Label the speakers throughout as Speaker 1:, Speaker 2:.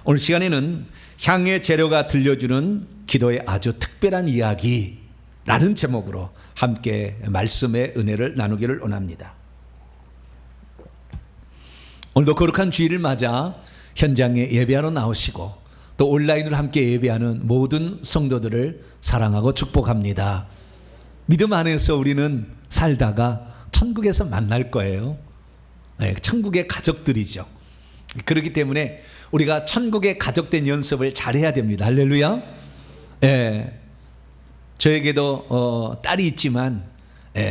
Speaker 1: 오늘 시간에는 향의 재료가 들려주는 기도의 아주 특별한 이야기라는 제목으로 함께 말씀의 은혜를 나누기를 원합니다. 오늘도 거룩한 주일을 맞아 현장에 예배하러 나오시고 또 온라인으로 함께 예배하는 모든 성도들을 사랑하고 축복합니다. 믿음 안에서 우리는 살다가 천국에서 만날 거예요. 네, 천국의 가족들이죠. 그렇기 때문에 우리가 천국의 가족된 연습을 잘해야 됩니다. 할렐루야. 예, 저에게도 딸이 있지만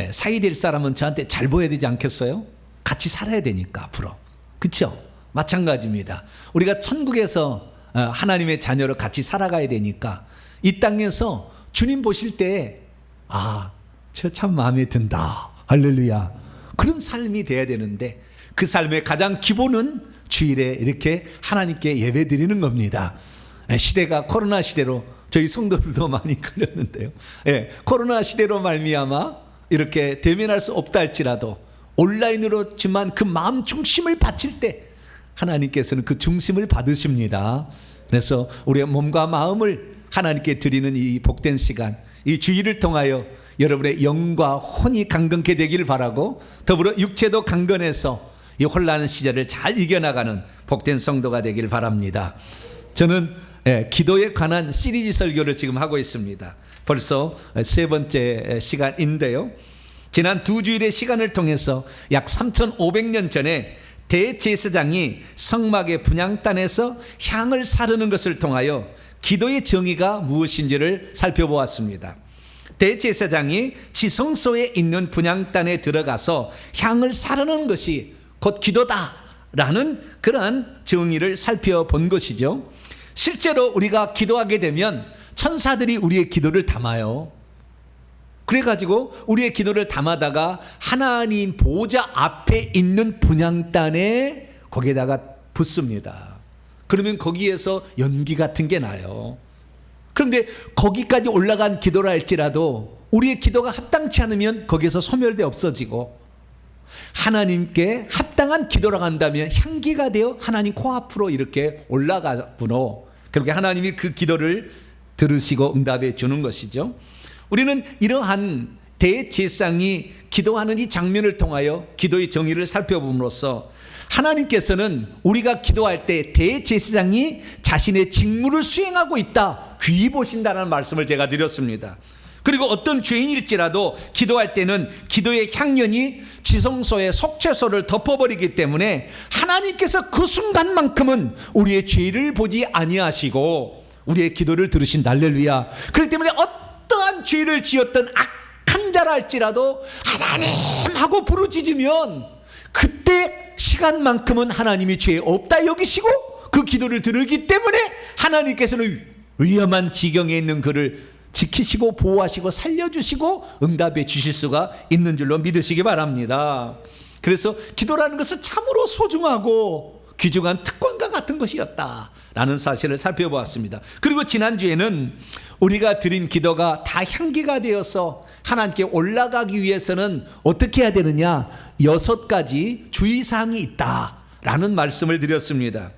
Speaker 1: 사이 될 사람은 저한테 잘 보여야 되지 않겠어요? 같이 살아야 되니까 앞으로. 그렇죠? 마찬가지입니다. 우리가 천국에서 하나님의 자녀로 같이 살아가야 되니까 이 땅에서 주님 보실 때 저 참 마음에 든다. 할렐루야. 그런 삶이 돼야 되는데 그 삶의 가장 기본은 주일에 이렇게 하나님께 예배 드리는 겁니다. 시대가 코로나 시대로 저희 성도들도 많이 걸렸는데요. 코로나 시대로 말미암아 이렇게 대면할 수 없다 할지라도 온라인으로지만 그 마음 중심을 바칠 때 하나님께서는 그 중심을 받으십니다. 그래서 우리의 몸과 마음을 하나님께 드리는 이 복된 시간, 이 주일을 통하여 여러분의 영과 혼이 강건케 되기를 바라고 더불어 육체도 강건해서 이 혼란한 시절을 잘 이겨나가는 복된 성도가 되길 바랍니다. 저는 기도에 관한 시리즈 설교를 지금 하고 있습니다. 벌써 세 번째 시간인데요. 지난 두 주일의 시간을 통해서 약 3,500년 전에 대제사장이 성막의 분향단에서 향을 사르는 것을 통하여 기도의 정의가 무엇인지를 살펴보았습니다. 대제사장이 지성소에 있는 분향단에 들어가서 향을 사르는 것이 곧 기도다라는 그러한 정의를 살펴본 것이죠. 실제로 우리가 기도하게 되면 천사들이 우리의 기도를 담아요. 그래가지고 우리의 기도를 담아다가 하나님 보좌 앞에 있는 분향단에 거기에다가 붓습니다. 그러면 거기에서 연기 같은 게 나요. 그런데 거기까지 올라간 기도라 할지라도 우리의 기도가 합당치 않으면 거기에서 소멸돼 없어지고 하나님께 합당한 기도라고 한다면 향기가 되어 하나님 코앞으로 이렇게 올라가구나. 그렇게 하나님이 그 기도를 들으시고 응답해 주는 것이죠. 우리는 이러한 대제사장이 기도하는 이 장면을 통하여 기도의 정의를 살펴봄으로써 하나님께서는 우리가 기도할 때 대제사장이 자신의 직무를 수행하고 있다, 귀히 보신다는 말씀을 제가 드렸습니다. 그리고 어떤 죄인일지라도 기도할 때는 기도의 향연이 지성소의 속죄소를 덮어버리기 때문에 하나님께서 그 순간만큼은 우리의 죄를 보지 아니하시고 우리의 기도를 들으신다. 할렐루야. 그렇기 때문에 어떠한 죄를 지었던 악한 자라 할지라도 하나님 하고 부르짖으면 그때 시간만큼은 하나님이 죄 없다 여기시고 그 기도를 들으기 때문에 하나님께서는 위험한 지경에 있는 그를 지키시고 보호하시고 살려주시고 응답해 주실 수가 있는 줄로 믿으시기 바랍니다. 그래서 기도라는 것은 참으로 소중하고 귀중한 특권과 같은 것이었다라는 사실을 살펴보았습니다. 그리고 지난주에는 우리가 드린 기도가 다 향기가 되어서 하나님께 올라가기 위해서는 어떻게 해야 되느냐, 6가지 주의사항이 있다라는 말씀을 드렸습니다.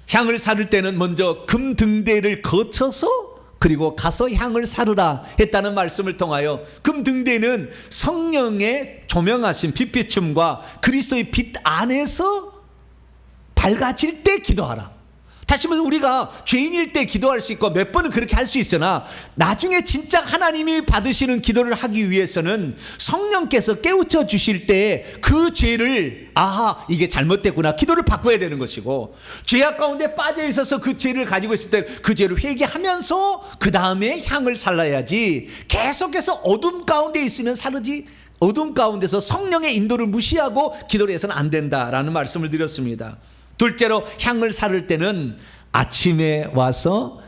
Speaker 1: 향을 사를 때는 먼저 금등대를 거쳐서 그리고 가서 향을 사르라 했다는 말씀을 통하여 금등대는 성령의 조명하신 빛비춤과 그리스도의 빛 안에서 밝아질 때 기도하라. 다시 말해서 우리가 죄인일 때 기도할 수 있고 몇 번은 그렇게 할 수 있으나 나중에 진짜 하나님이 받으시는 기도를 하기 위해서는 성령께서 깨우쳐 주실 때 그 죄를 이게 잘못됐구나, 기도를 바꿔야 되는 것이고, 죄악 가운데 빠져 있어서 그 죄를 가지고 있을 때 그 죄를 회개하면서 그 다음에 향을 살라야지 계속해서 어둠 가운데 있으면 사르지, 어둠 가운데서 성령의 인도를 무시하고 기도를 해서는 안 된다라는 말씀을 드렸습니다. 둘째로 향을 사를 때는 아침에 와서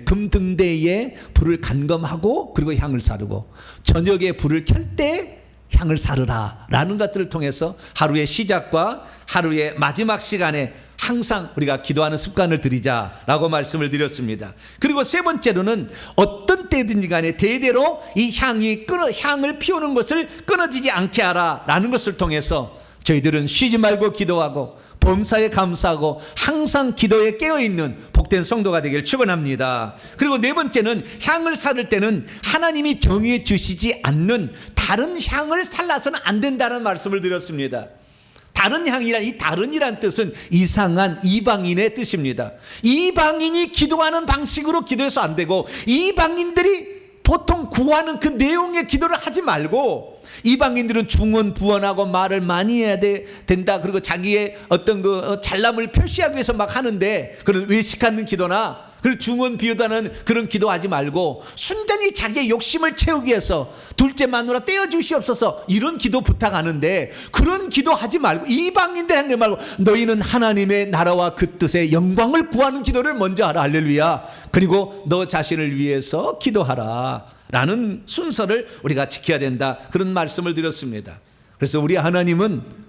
Speaker 1: 금등대에 불을 간검하고 그리고 향을 사르고 저녁에 불을 켤 때 향을 사르라 라는 것들을 통해서 하루의 시작과 하루의 마지막 시간에 항상 우리가 기도하는 습관을 들이자라고 말씀을 드렸습니다. 그리고 세 번째로는 어떤 때든지 간에 대대로 이 향을 피우는 것을 끊어지지 않게 하라라는 것을 통해서 저희들은 쉬지 말고 기도하고 범사에 감사하고 항상 기도에 깨어있는 복된 성도가 되길 축원합니다. 그리고 네 번째는 향을 사를 때는 하나님이 정해 주시지 않는 다른 향을 살라서는 안 된다는 말씀을 드렸습니다. 다른 향이란, 이 다른이란 뜻은 이상한 이방인의 뜻입니다. 이방인이 기도하는 방식으로 기도해서 안 되고, 이방인들이 보통 구하는 그 내용의 기도를 하지 말고, 이방인들은 중언부언하고 말을 많이 해야 된다. 그리고 자기의 어떤 그 잘남을 표시하기 위해서 막 하는데, 그런 외식하는 기도나 그리고 중언비유다는 그런 기도하지 말고, 순전히 자기의 욕심을 채우기 위해서 둘째 마누라 떼어주시옵소서 이런 기도 부탁하는데, 그런 기도하지 말고, 이방인들 하는 말고 너희는 하나님의 나라와 그 뜻의 영광을 구하는 기도를 먼저 하라. 할렐루야. 그리고 너 자신을 위해서 기도하라 라는 순서를 우리가 지켜야 된다, 그런 말씀을 드렸습니다. 그래서 우리 하나님은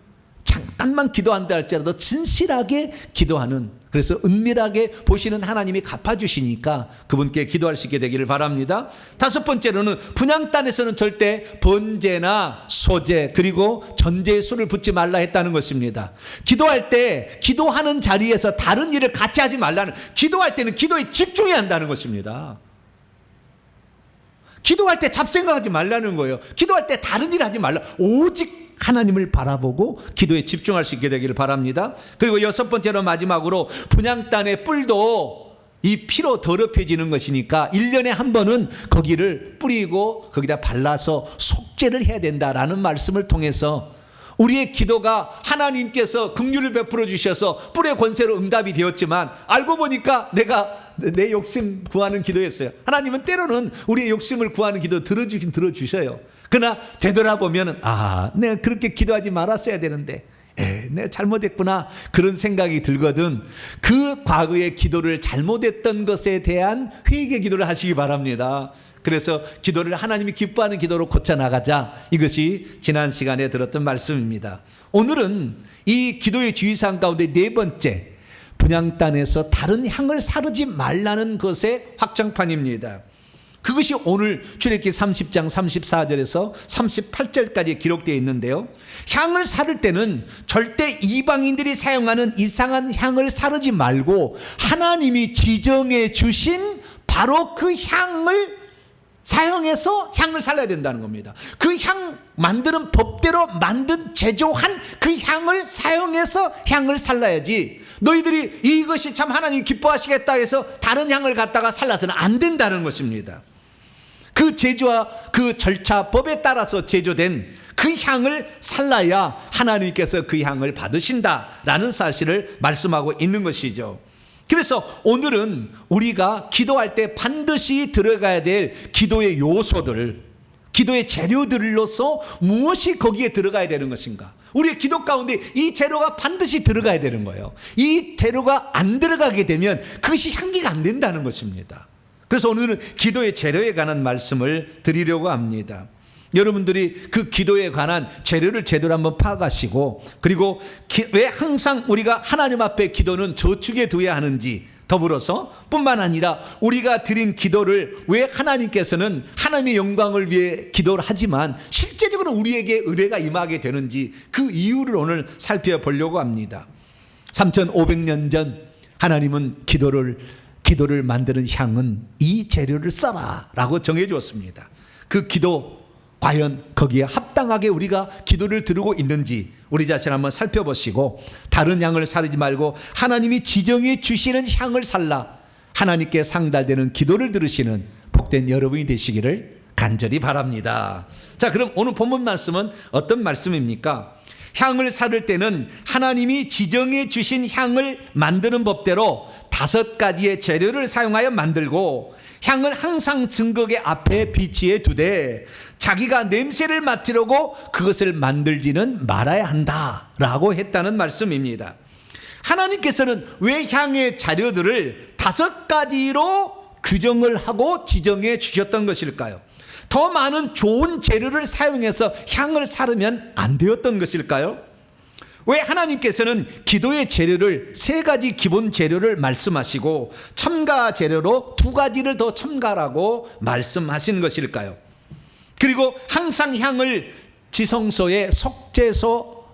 Speaker 1: 잠깐만 기도한다 할지라도 진실하게 기도하는, 그래서 은밀하게 보시는 하나님이 갚아주시니까 그분께 기도할 수 있게 되기를 바랍니다. 다섯 번째로는 분향단에서는 절대 번제나 소제 그리고 전제의 술을 붓지 말라 했다는 것입니다. 기도할 때 기도하는 자리에서 다른 일을 같이 하지 말라는, 기도할 때는 기도에 집중해야 한다는 것입니다. 기도할 때 잡생각하지 말라는 거예요. 기도할 때 다른 일 하지 말라. 오직 하나님을 바라보고 기도에 집중할 수 있게 되기를 바랍니다. 그리고 여섯 번째로 마지막으로, 분향단의 뿔도 이 피로 더럽혀지는 것이니까 1년에 한 번은 거기를 뿌리고 거기다 발라서 속죄를 해야 된다라는 말씀을 통해서 우리의 기도가 하나님께서 긍휼을 베풀어 주셔서 뿔의 권세로 응답이 되었지만, 알고 보니까 내가 내 욕심 구하는 기도였어요. 하나님은 때로는 우리의 욕심을 구하는 기도 들어주긴 들어주셔요. 그러나 되돌아보면, 내가 그렇게 기도하지 말았어야 되는데, 내가 잘못했구나, 그런 생각이 들거든. 그 과거의 기도를 잘못했던 것에 대한 회개 기도를 하시기 바랍니다. 그래서 기도를 하나님이 기뻐하는 기도로 고쳐나가자, 이것이 지난 시간에 들었던 말씀입니다. 오늘은 이 기도의 주의사항 가운데 네 번째, 분향단에서 다른 향을 사르지 말라는 것의 확장판입니다. 그것이 오늘 출애굽기 30장 34절에서 38절까지 기록되어 있는데요, 향을 사를 때는 절대 이방인들이 사용하는 이상한 향을 사르지 말고 하나님이 지정해 주신 바로 그 향을 사용해서 향을 살려야 된다는 겁니다. 그 향 만드는 법대로 만든 제조한 그 향을 사용해서 향을 살라야지, 너희들이 이것이 참 하나님 기뻐하시겠다 해서 다른 향을 갖다가 살라서는 안 된다는 것입니다. 그 제조와 그 절차법에 따라서 제조된 그 향을 살라야 하나님께서 그 향을 받으신다라는 사실을 말씀하고 있는 것이죠. 그래서 오늘은 우리가 기도할 때 반드시 들어가야 될 기도의 요소들, 기도의 재료들로서 무엇이 거기에 들어가야 되는 것인가, 우리의 기도 가운데 이 재료가 반드시 들어가야 되는 거예요. 이 재료가 안 들어가게 되면 그것이 향기가 안 된다는 것입니다. 그래서 오늘은 기도의 재료에 관한 말씀을 드리려고 합니다. 여러분들이 그 기도에 관한 재료를 제대로 한번 파악하시고, 그리고 왜 항상 우리가 하나님 앞에 기도는 저축해 둬야 하는지, 더불어서 뿐만 아니라 우리가 드린 기도를 왜 하나님께서는 하나님의 영광을 위해 기도를 하지만 실제적으로 우리에게 은혜가 임하게 되는지, 그 이유를 오늘 살펴보려고 합니다. 3500년 전 하나님은 기도를 만드는 향은 이 재료를 써라 라고 정해 주었습니다. 그 기도 과연 거기에 합당하게 우리가 기도를 드리고 있는지 우리 자신 한번 살펴보시고, 다른 향을 사르지 말고 하나님이 지정해 주시는 향을 살라, 하나님께 상달되는 기도를 들으시는 복된 여러분이 되시기를 간절히 바랍니다. 자, 그럼 오늘 본문 말씀은 어떤 말씀입니까? 향을 사를 때는 하나님이 지정해 주신 향을 만드는 법대로 5가지의 재료를 사용하여 만들고, 향을 항상 증거계 앞에 비치해 두되 자기가 냄새를 맡으려고 그것을 만들지는 말아야 한다라고 했다는 말씀입니다. 하나님께서는 왜 향의 재료들을 5가지로 규정을 하고 지정해 주셨던 것일까요? 더 많은 좋은 재료를 사용해서 향을 사르면 안 되었던 것일까요? 왜 하나님께서는 기도의 재료를 3가지 기본 재료를 말씀하시고 첨가 재료로 2가지를 더 첨가라고 말씀하신 것일까요? 그리고 항상 향을 지성소의 속죄소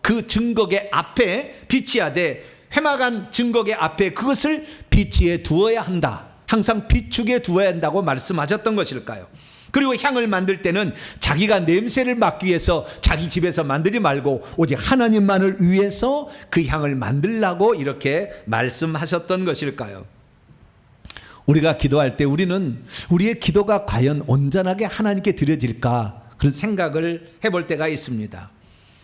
Speaker 1: 그 증거계 앞에 비치하되 회막한 증거계 앞에 그것을 비치해 두어야 한다. 항상 비추게 두어야 한다고 말씀하셨던 것일까요? 그리고 향을 만들 때는 자기가 냄새를 맡기 위해서 자기 집에서 만들지 말고 오직 하나님만을 위해서 그 향을 만들라고 이렇게 말씀하셨던 것일까요? 우리가 기도할 때 우리는 우리의 기도가 과연 온전하게 하나님께 드려질까 그런 생각을 해볼 때가 있습니다.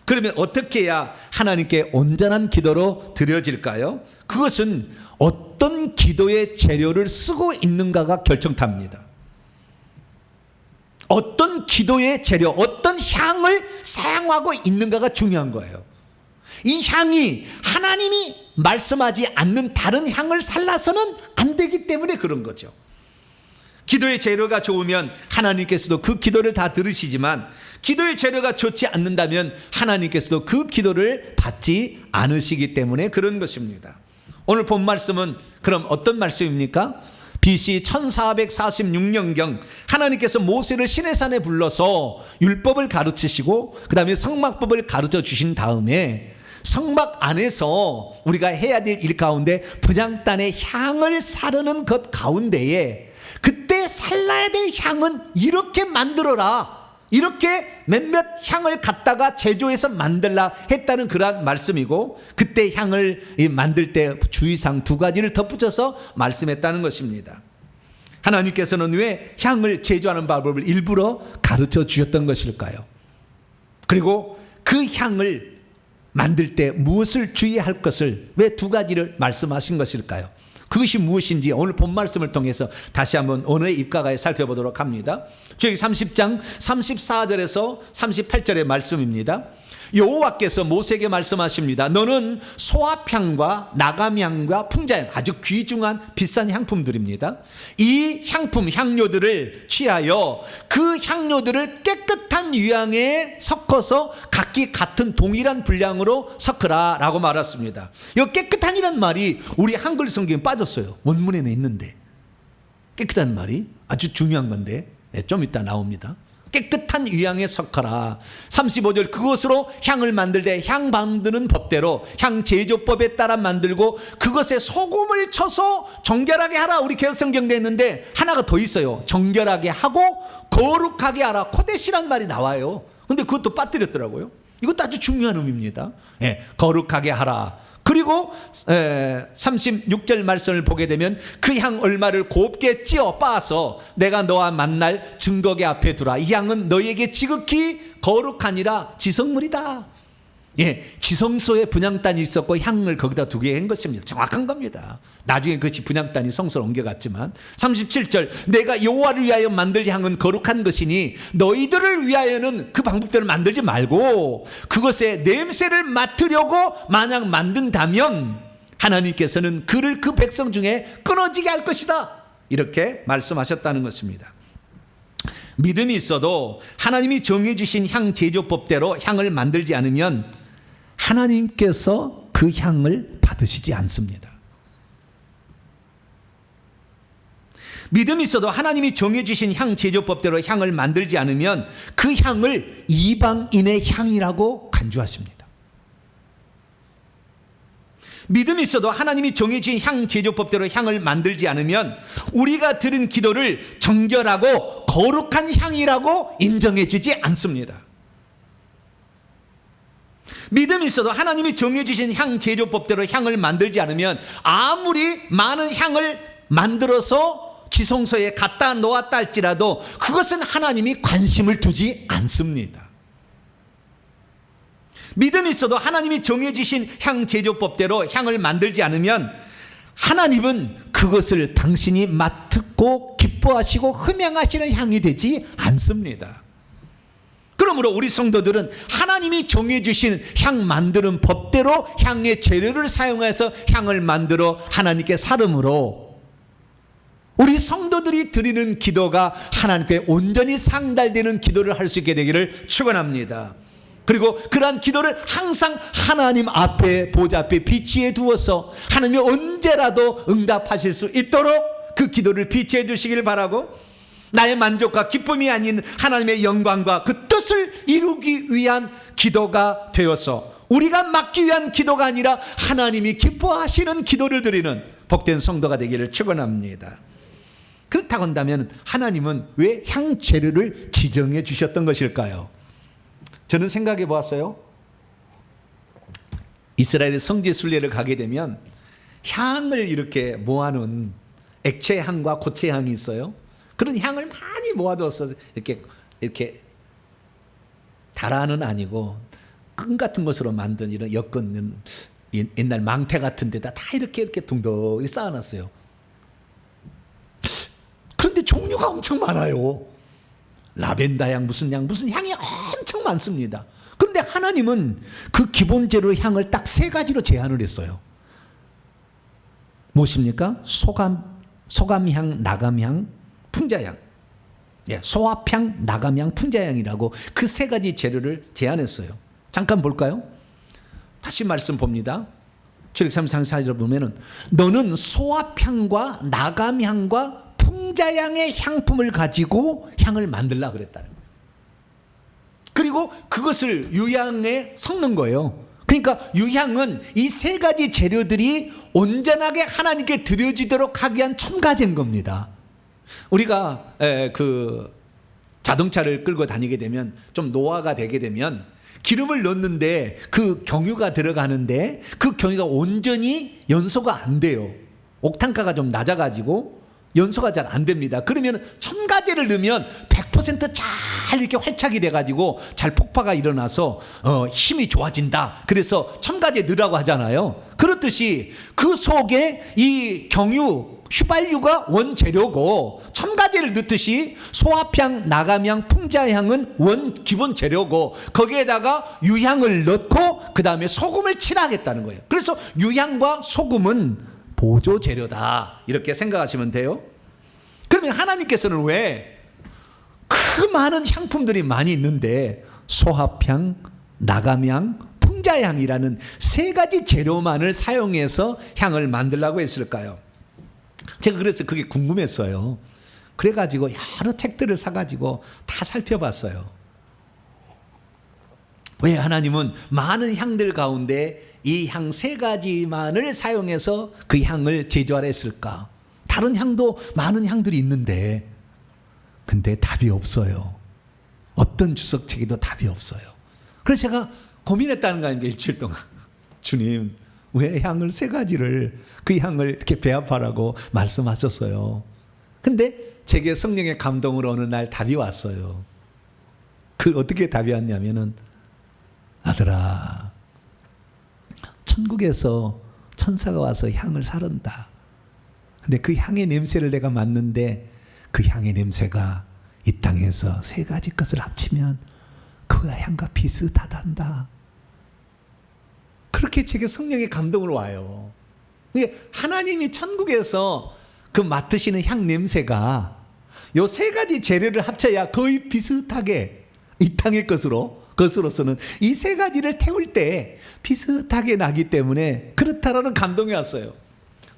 Speaker 1: 그러면 어떻게 해야 하나님께 온전한 기도로 드려질까요? 그것은 어떤 기도의 재료를 쓰고 있는가가 결정탑니다. 어떤 기도의 재료, 어떤 향을 사용하고 있는가가 중요한 거예요. 이 향이 하나님이 말씀하지 않는 다른 향을 살라서는 안 되기 때문에 그런 거죠. 기도의 재료가 좋으면 하나님께서도 그 기도를 다 들으시지만 기도의 재료가 좋지 않는다면 하나님께서도 그 기도를 받지 않으시기 때문에 그런 것입니다. 오늘 본 말씀은 그럼 어떤 말씀입니까? BC 1446년경 하나님께서 모세를 시내산에 불러서 율법을 가르치시고 그 다음에 성막법을 가르쳐 주신 다음에 성막 안에서 우리가 해야 될 일 가운데 분향단의 향을 사르는 것 가운데에 그때 살라야 될 향은 이렇게 만들어라, 이렇게 몇몇 향을 갖다가 제조해서 만들라 했다는 그러한 말씀이고, 그때 향을 만들 때 주의사항 두 가지를 덧붙여서 말씀했다는 것입니다. 하나님께서는 왜 향을 제조하는 방법을 일부러 가르쳐 주셨던 것일까요? 그리고 그 향을 만들 때 무엇을 주의해야 할 것을 왜 두 가지를 말씀하신 것일까요? 그것이 무엇인지 오늘 본 말씀을 통해서 다시 한번 언어의 입각하여 살펴보도록 합니다. 저기 30장 34절에서 38절의 말씀입니다. 여호와께서 모세에게 말씀하십니다. 너는 소합향과 나감향과 풍자향, 아주 귀중한 비싼 향품들입니다. 이 향품, 향료들을 취하여 그 향료들을 깨끗한 유향에 섞어서 각기 같은 동일한 분량으로 섞으라 라고 말했습니다. 이 깨끗한이란 말이 우리 한글 성경에 빠졌어요. 원문에는 있는데 깨끗한 말이 아주 중요한 건데 좀 이따 나옵니다. 깨끗한 유향에 섞어라. 35절 그것으로 향을 만들 때 향 만드는 법대로 향 제조법에 따라 만들고 그것에 소금을 쳐서 정결하게 하라. 우리 개혁성경에 있는데 하나가 더 있어요. 정결하게 하고 거룩하게 하라. 코데시란 말이 나와요. 근데 그것도 빠뜨렸더라고요. 이것도 아주 중요한 의미입니다. 거룩하게 하라. 그리고 36절 말씀을 보게 되면 그 향 얼마를 곱게 찧어 빻아서 내가 너와 만날 증거계 앞에 두라. 이 향은 너에게 지극히 거룩하니라. 지성물이다. 지성소에 분향단이 있었고 향을 거기다 두게 한 것입니다. 정확한 겁니다. 나중에 그것이 분향단이 성소로 옮겨갔지만 37절 내가 여호와를 위하여 만들 향은 거룩한 것이니 너희들을 위하여는 그 방법대로 만들지 말고 그것의 냄새를 맡으려고 만약 만든다면 하나님께서는 그를 그 백성 중에 끊어지게 할 것이다. 이렇게 말씀하셨다는 것입니다. 믿음이 있어도 하나님이 정해주신 향 제조법대로 향을 만들지 않으면 하나님께서 그 향을 받으시지 않습니다. 믿음이 있어도 하나님이 정해주신 향 제조법대로 향을 만들지 않으면 그 향을 이방인의 향이라고 간주하십니다. 믿음이 있어도 하나님이 정해진 향 제조법대로 향을 만들지 않으면 우리가 드린 기도를 정결하고 거룩한 향이라고 인정해 주지 않습니다. 믿음이 있어도 하나님이 정해주신 향 제조법대로 향을 만들지 않으면 아무리 많은 향을 만들어서 지성소에 갖다 놓았다 할지라도 그것은 하나님이 관심을 두지 않습니다. 믿음이 있어도 하나님이 정해주신 향 제조법대로 향을 만들지 않으면 하나님은 그것을 당신이 맡고 기뻐하시고 흠양하시는 향이 되지 않습니다. 그러므로 우리 성도들은 하나님이 정해주신 향 만드는 법대로 향의 재료를 사용해서 향을 만들어 하나님께 사름으로 우리 성도들이 드리는 기도가 하나님께 온전히 상달되는 기도를 할 수 있게 되기를 축원합니다. 그리고 그러한 기도를 항상 하나님 앞에 보좌 앞에 비치해 두어서 하나님이 언제라도 응답하실 수 있도록 그 기도를 비치해 주시길 바라고, 나의 만족과 기쁨이 아닌 하나님의 영광과 그 뜻을 이루기 위한 기도가 되어서 우리가 맡기 위한 기도가 아니라 하나님이 기뻐하시는 기도를 드리는 복된 성도가 되기를 축원합니다. 그렇다고 한다면 하나님은 왜 향재료를 지정해 주셨던 것일까요? 저는 생각해 보았어요. 이스라엘의 성지 순례를 가게 되면 향을 이렇게 모아놓은 액체 향과 고체 향이 있어요. 그런 향을 많이 모아둬서 이렇게 다라는 아니고 끈 같은 것으로 만든 이런 엮은 옛날 망태 같은 데다 다 이렇게 둥둥이 쌓아놨어요. 그런데 종류가 엄청 많아요. 라벤더 향, 무슨 향이 엄청 많습니다. 그런데 하나님은 그 기본 재료 향을 딱 세 가지로 제한을 했어요. 무엇입니까? 소감향, 나감향, 풍자향. 소합향, 나감향, 풍자향이라고 그 세 가지 재료를 제한했어요. 잠깐 볼까요? 다시 말씀 봅니다. 출애굽기 33장을 보면은 너는 소합향과 나감향과 풍자향의 향품을 가지고 향을 만들라 그랬다는 거예요. 그리고 그것을 유향에 섞는 거예요. 그러니까 유향은 이 세 가지 재료들이 온전하게 하나님께 드려지도록 하기 위한 첨가제인 겁니다. 우리가 그 자동차를 끌고 다니게 되면 좀 노화가 되게 되면 기름을 넣는데 그 경유가 들어가는데 그 경유가 온전히 연소가 안 돼요. 옥탄가가 좀 낮아가지고 연소가 잘 안 됩니다. 그러면 첨가제를 넣으면 100%잘 이렇게 활착이 돼가지고 잘 폭파가 일어나서 힘이 좋아진다. 그래서 첨가제 넣으라고 하잖아요. 그렇듯이 그 속에 이 경유 휘발유가 원재료고 첨가제를 넣듯이 소합향, 나감향, 풍자향은 원 기본 재료고 거기에다가 유향을 넣고 그 다음에 소금을 칠하겠다는 거예요. 그래서 유향과 소금은 보조 재료다 이렇게 생각하시면 돼요. 그러면 하나님께서는 왜 그 많은 향품들이 많이 있는데 소합향, 나감향, 풍자향이라는 세 가지 재료만을 사용해서 향을 만들라고 했을까요? 제가 그래서 그게 궁금했어요. 그래가지고 여러 책들을 사가지고 다 살펴봤어요. 왜 하나님은 많은 향들 가운데 이 향 세 가지만을 사용해서 그 향을 제조하라 했을까? 다른 향도 많은 향들이 있는데 근데 답이 없어요. 어떤 주석책에도 답이 없어요. 그래서 제가 고민했다는 거 아닙니까? 일주일 동안. 주님 왜 향을 세 가지를 그 향을 이렇게 배합하라고 말씀하셨어요. 근데 제게 성령의 감동으로 어느 날 답이 왔어요. 그 어떻게 답이 왔냐면은 아들아 천국에서 천사가 와서 향을 사른다. 근데 그 향의 냄새를 내가 맡는데 그 향의 냄새가 이 땅에서 세 가지 것을 합치면 그 향과 비슷하단다. 그렇게 제게 성령의 감동으로 와요. 하나님이 천국에서 그 맡으시는 향 냄새가 요 세 가지 재료를 합쳐야 거의 비슷하게 이 땅의 것으로서는 이 세 가지를 태울 때 비슷하게 나기 때문에 그렇다라는 감동이 왔어요.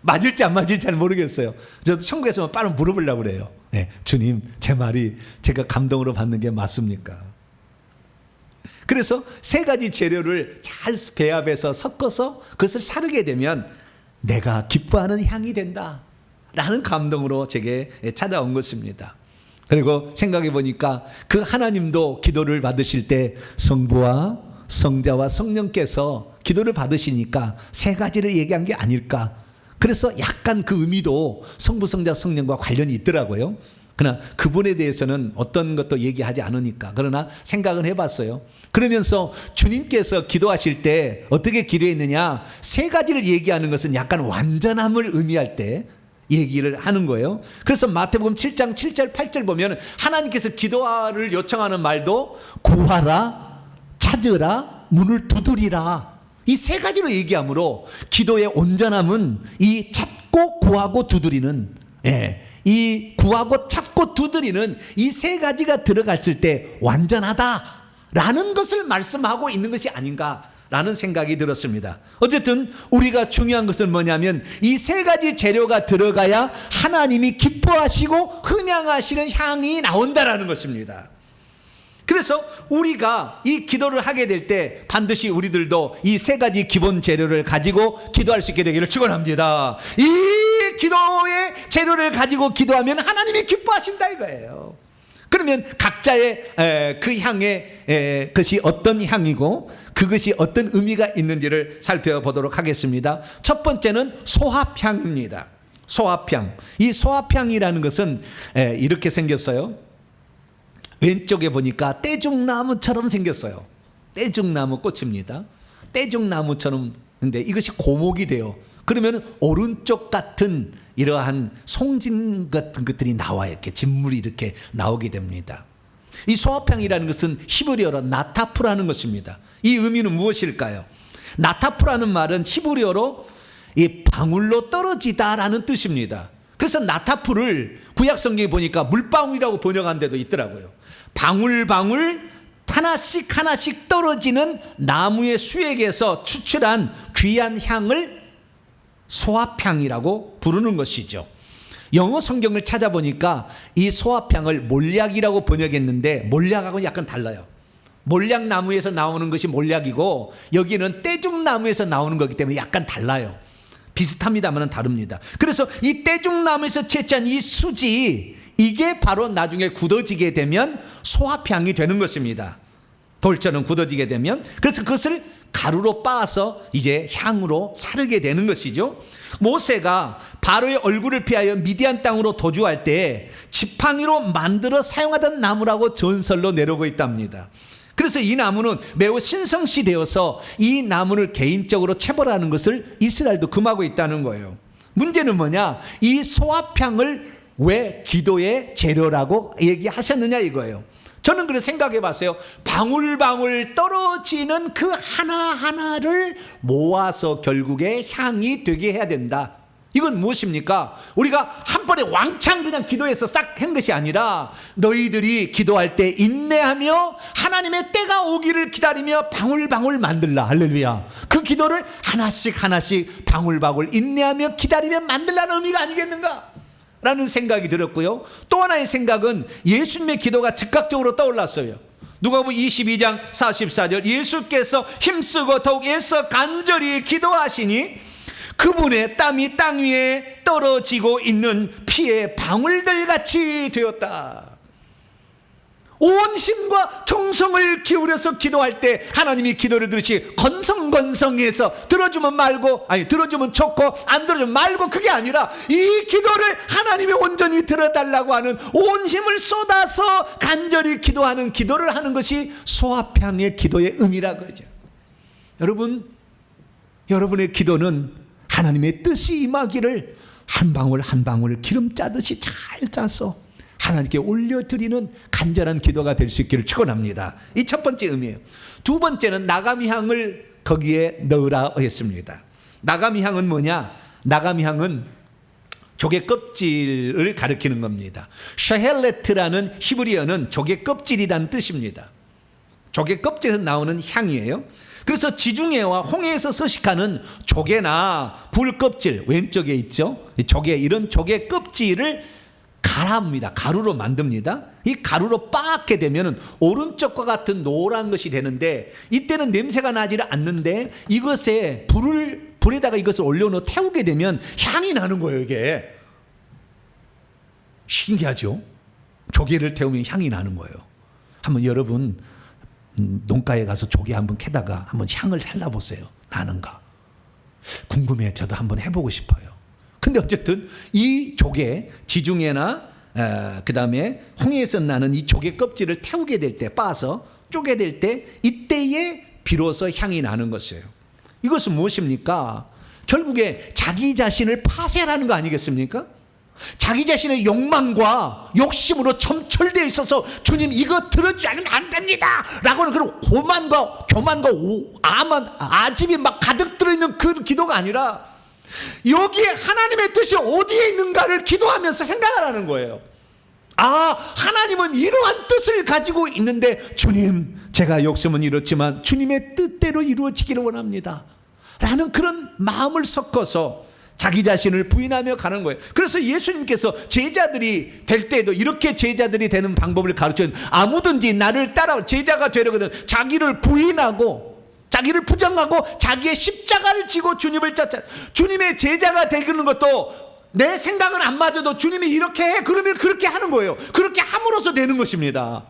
Speaker 1: 맞을지 안 맞을지 잘 모르겠어요. 저도 천국에서 바로 물어보려고 그래요. 네, 주님 제 말이 제가 감동으로 받는 게 맞습니까? 그래서 세 가지 재료를 잘 배합해서 섞어서 그것을 사르게 되면 내가 기뻐하는 향이 된다 라는 감동으로 제게 찾아온 것입니다. 그리고 생각해 보니까 그 하나님도 기도를 받으실 때 성부와 성자와 성령께서 기도를 받으시니까 세 가지를 얘기한 게 아닐까. 그래서 약간 그 의미도 성부, 성자, 성령과 관련이 있더라고요. 그러나 그분에 대해서는 어떤 것도 얘기하지 않으니까. 그러나 생각은 해봤어요. 그러면서 주님께서 기도하실 때 어떻게 기도했느냐. 세 가지를 얘기하는 것은 약간 완전함을 의미할 때 얘기를 하는 거예요. 그래서 마태복음 7장 7절 8절 보면 하나님께서 기도를 요청하는 말도 구하라, 찾으라, 문을 두드리라. 이 세 가지로 얘기하므로 기도의 온전함은 이 찾고 구하고 두드리는 이 구하고 찾고 두드리는 이 세 가지가 들어갔을 때 완전하다라는 것을 말씀하고 있는 것이 아닌가라는 라는 생각이 들었습니다. 어쨌든 우리가 중요한 것은 뭐냐면 이 세 가지 재료가 들어가야 하나님이 기뻐하시고 흠양하시는 향이 나온다라는 것입니다. 그래서 우리가 이 기도를 하게 될 때 반드시 우리들도 이 세 가지 기본 재료를 가지고 기도할 수 있게 되기를 축원합니다. 이 기도의 재료를 가지고 기도하면 하나님이 기뻐하신다 이거예요. 그러면 각자의 그 향의 것이 어떤 향이고 그것이 어떤 의미가 있는지를 살펴보도록 하겠습니다. 첫 번째는 소합향입니다. 소합향. 이 소합향이라는 것은 이렇게 생겼어요. 왼쪽에 보니까 떼죽나무처럼 생겼어요. 떼죽나무 꽃입니다. 떼죽나무처럼. 근데 이것이 고목이 돼요. 그러면 오른쪽 같은 이러한 송진 같은 것들이 나와요. 이렇게 진물이 이렇게 나오게 됩니다. 이 소합향이라는 것은 히브리어로 나타프라는 것입니다. 이 의미는 무엇일까요? 나타프라는 말은 히브리어로 이 방울로 떨어지다라는 뜻입니다. 그래서 나타프를 구약 성경에 보니까 물방울이라고 번역한 데도 있더라고요. 방울방울 하나씩 하나씩 떨어지는 나무의 수액에서 추출한 귀한 향을 소합향이라고 부르는 것이죠. 영어 성경을 찾아보니까 이 소합향을 몰약이라고 번역했는데 몰약하고는 약간 달라요. 몰약나무에서 나오는 것이 몰약이고 여기는 떼죽나무에서 나오는 거기 때문에 약간 달라요. 비슷합니다만 다릅니다. 그래서 이 떼죽나무에서 채취한 이 수지, 이게 바로 나중에 굳어지게 되면 소합향이 되는 것입니다. 돌처럼 굳어지게 되면. 그래서 그것을 가루로 빻아서 이제 향으로 사르게 되는 것이죠. 모세가 바로의 얼굴을 피하여 미디안 땅으로 도주할 때 지팡이로 만들어 사용하던 나무라고 전설로 내려오고 있답니다. 그래서 이 나무는 매우 신성시되어서 이 나무를 개인적으로 체벌하는 것을 이스라엘도 금하고 있다는 거예요. 문제는 뭐냐? 이 소합향을 왜 기도의 재료라고 얘기하셨느냐 이거예요. 저는 그래서 생각해 봤어요. 방울방울 떨어지는 그 하나하나를 모아서 결국에 향이 되게 해야 된다. 이건 무엇입니까? 우리가 한 번에 왕창 그냥 기도해서 싹 한 것이 아니라 너희들이 기도할 때 인내하며 하나님의 때가 오기를 기다리며 방울방울 만들라. 할렐루야. 그 기도를 하나씩 하나씩 방울방울 인내하며 기다리며 만들라는 의미가 아니겠는가? 라는 생각이 들었고요. 또 하나의 생각은 예수님의 기도가 즉각적으로 떠올랐어요. 누가복음 22장 44절 예수께서 힘쓰고 더욱 애써 간절히 기도하시니 그분의 땀이 땅 위에 떨어지고 있는 피의 방울들 같이 되었다. 온 힘과 정성을 기울여서 기도할 때 하나님이 기도를 들으시 건성건성해서 들어주면 말고, 아니 들어주면 좋고 안 들어주면 말고, 그게 아니라 이 기도를 하나님이 온전히 들어달라고 하는 온 힘을 쏟아서 간절히 기도하는 기도를 하는 것이 소합향의 기도의 의미라고 하죠. 여러분, 여러분의 기도는 하나님의 뜻이 임하기를 한 방울 한 방울 기름 짜듯이 잘 짜서 하나님께 올려드리는 간절한 기도가 될 수 있기를 축원합니다. 이 첫 번째 의미예요. 두 번째는 나가미 향을 거기에 넣으라 했습니다. 나가미 향은 뭐냐? 나가미 향은 조개 껍질을 가리키는 겁니다. 샤헬레트라는 히브리어는 조개 껍질이라는 뜻입니다. 조개 껍질에서 나오는 향이에요. 그래서 지중해와 홍해에서 서식하는 조개나 굴 껍질, 왼쪽에 있죠. 조개, 이런 조개 껍질을 가라합니다. 가루로 만듭니다. 이 가루로 빻게 되면 오른쪽과 같은 노란 것이 되는데 이때는 냄새가 나지 않는데 이것에 불에다가 이것을 올려놓아 태우게 되면 향이 나는 거예요. 이게 신기하죠? 조개를 태우면 향이 나는 거예요. 한번 여러분 농가에 가서 조개 한번 캐다가 한번 향을 살라보세요. 나는가? 궁금해. 저도 한번 해보고 싶어요. 근데 어쨌든 이 조개, 지중해나 그 다음에 홍해에서 나는 이 조개 껍질을 태우게 될 때, 빻아서 쪼개 될 때 이때에 비로소 향이 나는 것이에요. 이것은 무엇입니까? 결국에 자기 자신을 파쇄하라는 거 아니겠습니까? 자기 자신의 욕망과 욕심으로 점철되어 있어서 주님 이거 들어주지 않으면 안 됩니다 라고는 그런 교만과 아집이 막 가득 들어있는 그 기도가 아니라 여기에 하나님의 뜻이 어디에 있는가를 기도하면서 생각하라는 거예요. 아, 하나님은 이러한 뜻을 가지고 있는데 주님 제가 욕심은 이렇지만 주님의 뜻대로 이루어지기를 원합니다 라는 그런 마음을 섞어서 자기 자신을 부인하며 가는 거예요. 그래서 예수님께서 제자들이 될 때에도 이렇게 제자들이 되는 방법을 가르쳐요. 아무든지 나를 따라 제자가 되려거든 자기를 부인하고 자기를 부정하고 자기의 십자가를 지고 주님을 쫓아. 주님의 제자가 되는 것도 내 생각은 안 맞아도 주님이 이렇게 해 그러면 그렇게 하는 거예요. 그렇게 함으로써 되는 것입니다.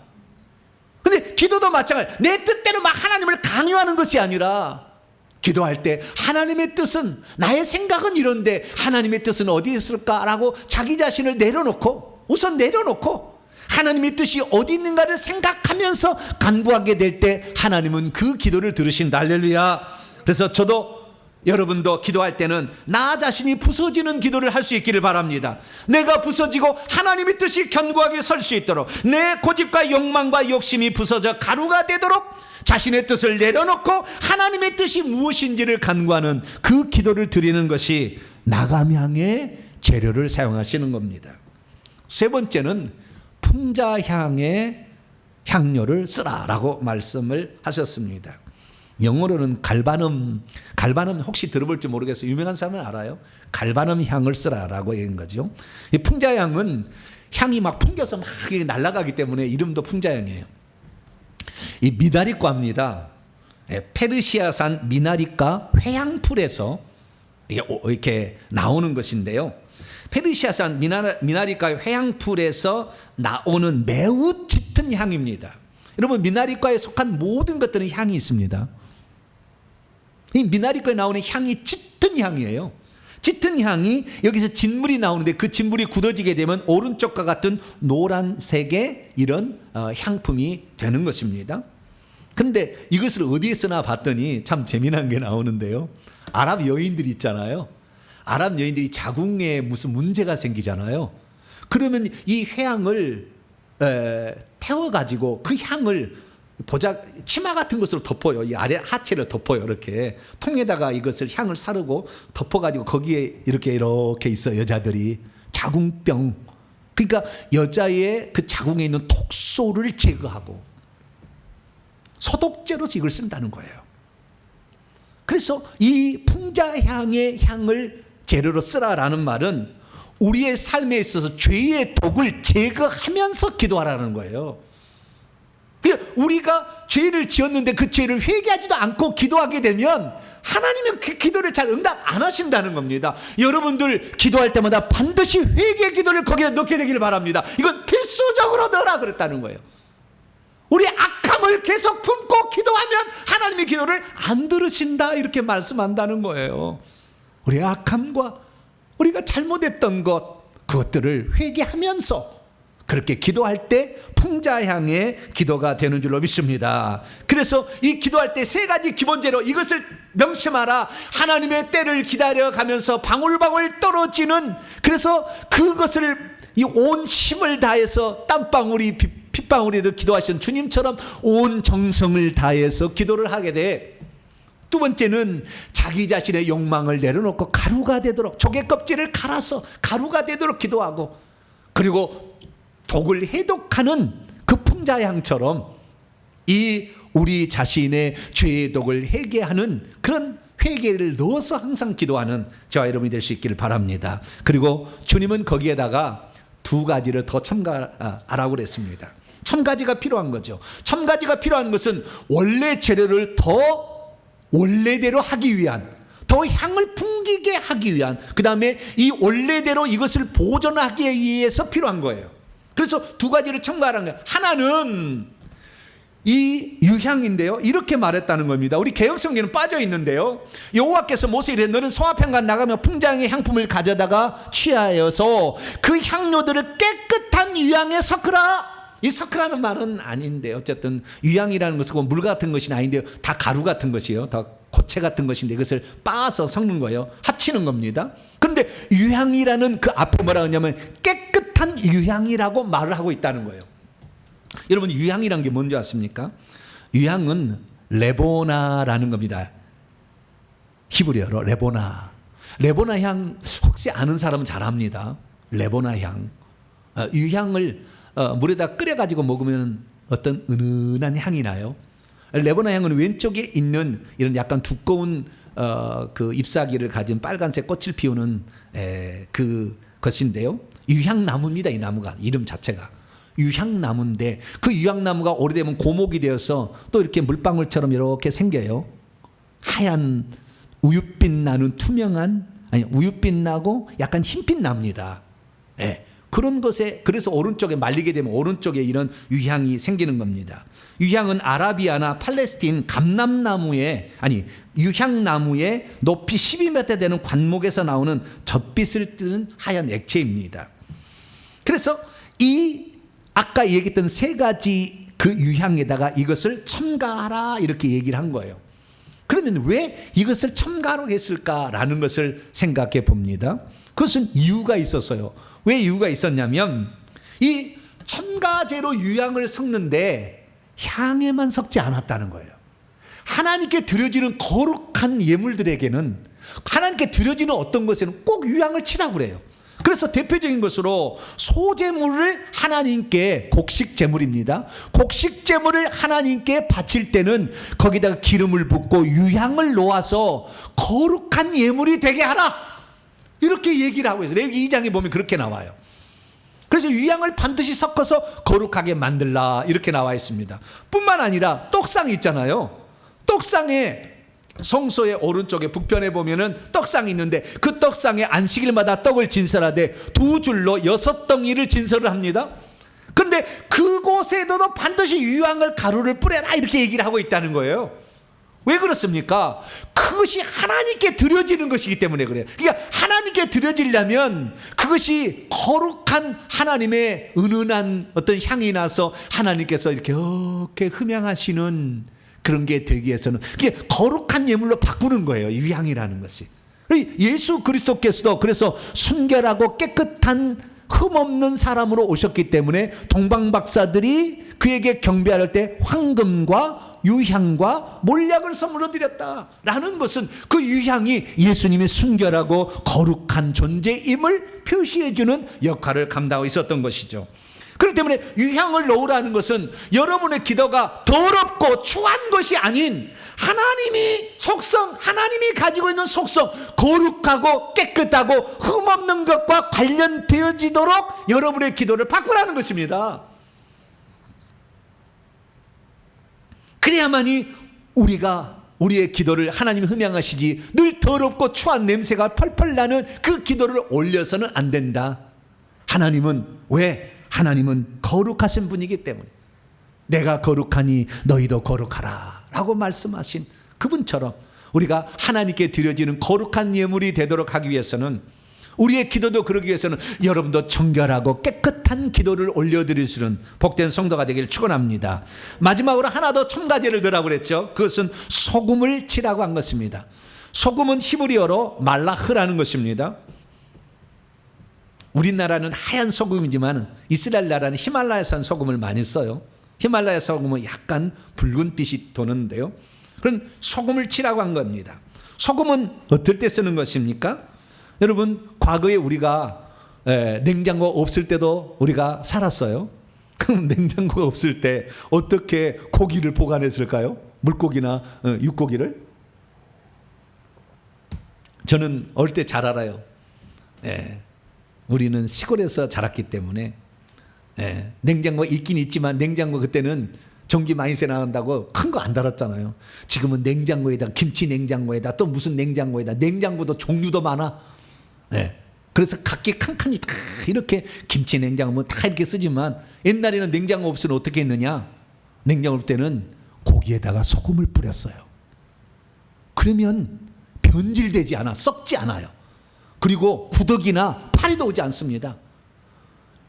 Speaker 1: 근데 기도도 마찬가지. 내 뜻대로 막 하나님을 강요하는 것이 아니라 기도할 때 하나님의 뜻은, 나의 생각은 이런데 하나님의 뜻은 어디 있을까라고 자기 자신을 내려놓고, 우선 내려놓고 하나님의 뜻이 어디 있는가를 생각하면서 간구하게 될 때 하나님은 그 기도를 들으신다. 할렐루야. 그래서 저도 여러분도 기도할 때는 나 자신이 부서지는 기도를 할 수 있기를 바랍니다. 내가 부서지고 하나님의 뜻이 견고하게 설 수 있도록, 내 고집과 욕망과 욕심이 부서져 가루가 되도록 자신의 뜻을 내려놓고 하나님의 뜻이 무엇인지를 간구하는 그 기도를 드리는 것이 나감향의 재료를 사용하시는 겁니다. 세 번째는 풍자향의 향료를 쓰라라고 말씀을 하셨습니다. 영어로는 갈바눔 혹시 들어볼지 모르겠어요. 유명한 사람은 알아요. 갈바눔 향을 쓰라라고 얘기한 거죠. 이 풍자향은 향이 막 풍겨서 막 날아가기 때문에 이름도 풍자향이에요. 이 미나리과입니다. 페르시아산 미나리과 회향풀에서 이렇게 나오는 것인데요. 페르시아산 미나리과 회향풀에서 나오는 매우 짙은 향입니다. 여러분, 미나리과에 속한 모든 것들은 향이 있습니다. 이 미나리과에 나오는 향이 짙은 향이에요. 짙은 향이, 여기서 진물이 나오는데 그 진물이 굳어지게 되면 오른쪽과 같은 노란색의 이런 향품이 되는 것입니다. 그런데 이것을 어디에 쓰나 봤더니 참 재미난 게 나오는데요. 아랍 여인들이 있잖아요. 아랍 여인들이 자궁에 무슨 문제가 생기잖아요. 그러면 이 회향을 태워가지고 그 향을 치마 같은 것으로 덮어요. 이 아래 하체를 덮어요. 이렇게 통에다가 이것을 향을 사르고 덮어가지고 거기에 이렇게 있어. 여자들이 자궁병, 그러니까 여자의 그 자궁에 있는 톡소를 제거하고 소독제로서 이걸 쓴다는 거예요. 그래서 이 풍자향의 향을 재료로 쓰라라는 말은 우리의 삶에 있어서 죄의 독을 제거하면서 기도하라는 거예요. 우리가 죄를 지었는데 그 죄를 회개하지도 않고 기도하게 되면 하나님은 그 기도를 잘 응답 안 하신다는 겁니다. 여러분들 기도할 때마다 반드시 회개 기도를 거기에 넣게 되기를 바랍니다. 이건 필수적으로 넣으라 그랬다는 거예요. 우리 악함을 계속 품고 기도하면 하나님의 기도를 안 들으신다, 이렇게 말씀한다는 거예요. 우리의 악함과 우리가 잘못했던 그것들을 회개하면서 그렇게 기도할 때 풍자향의 기도가 되는 줄로 믿습니다. 그래서 이 기도할 때 세 가지 기본제로 이것을 명심하라. 하나님의 때를 기다려가면서 방울방울 떨어지는, 그래서 그것을 이 온 힘을 다해서 땀방울이 핏방울에도 기도하신 주님처럼 온 정성을 다해서 기도를 하게 돼. 두 번째는 자기 자신의 욕망을 내려놓고 가루가 되도록, 조개 껍질을 갈아서 가루가 되도록 기도하고, 그리고 독을 해독하는 그 풍자향처럼 이 우리 자신의 죄의 독을 해결하는 그런 회개를 넣어서 항상 기도하는 저와 여러분이 될 수 있기를 바랍니다. 그리고 주님은 거기에다가 두 가지를 더 첨가하라고 그랬습니다. 첨가지가 필요한 거죠. 첨가지가 필요한 것은 원래 재료를 더 원래대로 하기 위한, 더 향을 풍기게 하기 위한, 그 다음에 이 원래대로 이것을 보존하기 위해서 필요한 거예요. 그래서 두 가지를 첨가하라는 거예요. 하나는 이 유향인데요, 이렇게 말했다는 겁니다. 우리 개역성경에는 빠져 있는데요, 여호와께서 모세에게 이르되 너는 성화평가 나가며 풍자향의 향품을 가져다가 취하여서 그 향료들을 깨끗한 유향에 섞으라. 이 섞으라는 말은 아닌데, 어쨌든 유향이라는 것은 물 같은 것이 아닌데요, 다 가루 같은 것이에요. 다 고체 같은 것인데 이것을 빻아서 섞는 거예요. 합치는 겁니다. 그런데 유향이라는 그 앞에 뭐라 하냐면 깨끗한 유향이라고 말을 하고 있다는 거예요. 여러분, 유향이란 게 뭔지 아십니까? 유향은 레보나라는 겁니다. 히브리어로 레보나. 레보나 향 혹시 아는 사람은 잘 압니다. 레보나 향. 유향을 물에다 끓여가지고 먹으면 어떤 은은한 향이 나요. 레바논 향은 왼쪽에 있는 이런 약간 두꺼운 그 잎사귀를 가진 빨간색 꽃을 피우는 그 것인데요. 유향나무입니다. 이 나무가 이름 자체가 유향나무인데 그 유향나무가 오래되면 고목이 되어서 또 이렇게 물방울처럼 이렇게 생겨요. 하얀 우윳빛 나는 투명한 우윳빛 나고 약간 흰빛 납니다. 그런 것에 그래서 오른쪽에 말리게 되면 오른쪽에 이런 유향이 생기는 겁니다. 유향은 아라비아나 팔레스틴 감람나무의 유향나무의 높이 12m 되는 관목에서 나오는 젖빛을 띠는 하얀 액체입니다. 그래서 이 아까 얘기했던 세 가지 그 유향에다가 이것을 첨가하라 이렇게 얘기를 한 거예요. 그러면 왜 이것을 첨가로 했을까라는 것을 생각해 봅니다. 그것은 이유가 있었어요. 왜 이유가 있었냐면 이 첨가제로 유향을 섞는데 향에만 섞지 않았다는 거예요. 하나님께 드려지는 거룩한 예물들에게는 하나님께 드려지는 어떤 것에는 꼭 유향을 치라고 그래요. 그래서 대표적인 것으로 소제물을 하나님께 곡식제물입니다. 곡식제물을 하나님께 바칠 때는 거기다가 기름을 붓고 유향을 놓아서 거룩한 예물이 되게 하라 이렇게 얘기를 하고 있어요. 레위기 2장에 보면 그렇게 나와요. 그래서 유향을 반드시 섞어서 거룩하게 만들라 이렇게 나와 있습니다. 뿐만 아니라 떡상이 있잖아요. 떡상에 성소의 오른쪽에 북편에 보면은 떡상이 있는데 그 떡상에 안식일마다 떡을 진설하되 2줄로 6덩이를 진설을 합니다. 그런데 그곳에도 반드시 유향을 가루를 뿌려라 이렇게 얘기를 하고 있다는 거예요. 왜 그렇습니까? 그것이 하나님께 드려지는 것이기 때문에 그래요. 그러니까 하나님께 드려지려면 그것이 거룩한 하나님의 은은한 어떤 향이 나서 하나님께서 이렇게 흠양하시는 그런 게 되기 위해서는 그게 거룩한 예물로 바꾸는 거예요. 유향이라는 것이. 예수 그리스도께서도 그래서 순결하고 깨끗한 흠없는 사람으로 오셨기 때문에 동방박사들이 그에게 경배할 때 황금과 유향과 몰약을 선물로 드렸다라는 것은 그 유향이 예수님의 순결하고 거룩한 존재임을 표시해주는 역할을 감당하고 있었던 것이죠. 그렇기 때문에 유향을 넣으라는 것은 여러분의 기도가 더럽고 추한 것이 아닌 하나님이 가지고 있는 속성, 거룩하고 깨끗하고 흠없는 것과 관련되어지도록 여러분의 기도를 바꾸라는 것입니다. 그래야만이 우리의 기도를 하나님이 흠양하시지 늘 더럽고 추한 냄새가 펄펄 나는 그 기도를 올려서는 안 된다. 하나님은 거룩하신 분이기 때문에 내가 거룩하니 너희도 거룩하라 라고 말씀하신 그분처럼 우리가 하나님께 드려지는 거룩한 예물이 되도록 하기 위해서는 우리의 기도도 그러기 위해서는 여러분도 정결하고 깨끗한 기도를 올려드릴 수 있는 복된 성도가 되기를 축원합니다. 마지막으로 하나 더 첨가제를 넣으라고 그랬죠. 그것은 소금을 치라고 한 것입니다. 소금은 히브리어로 말라흐라는 것입니다. 우리나라는 하얀 소금이지만 이스라엘 나라는 히말라야산 소금을 많이 써요. 히말라야 소금은 약간 붉은빛이 도는데요. 그런 소금을 치라고 한 겁니다. 소금은 어떨 때 쓰는 것입니까? 여러분 과거에 우리가 냉장고 없을 때도 우리가 살았어요. 그럼 냉장고가 없을 때 어떻게 고기를 보관했을까요? 물고기나 육고기를? 저는 어릴 때 잘 알아요. 우리는 시골에서 자랐기 때문에 냉장고가 있긴 있지만 냉장고 그때는 전기 많이 새 나간다고 큰 거 안 달았잖아요. 지금은 냉장고에다 김치 냉장고에다 또 무슨 냉장고에다 냉장고도 종류도 많아. 그래서 각기 칸칸이 다 이렇게 김치 냉장고 다 이렇게 쓰지만 옛날에는 냉장고 없으면 어떻게 했느냐? 냉장고 없을 때는 고기에다가 소금을 뿌렸어요. 그러면 변질되지 않아, 썩지 않아요. 그리고 부득이나 파리도 오지 않습니다.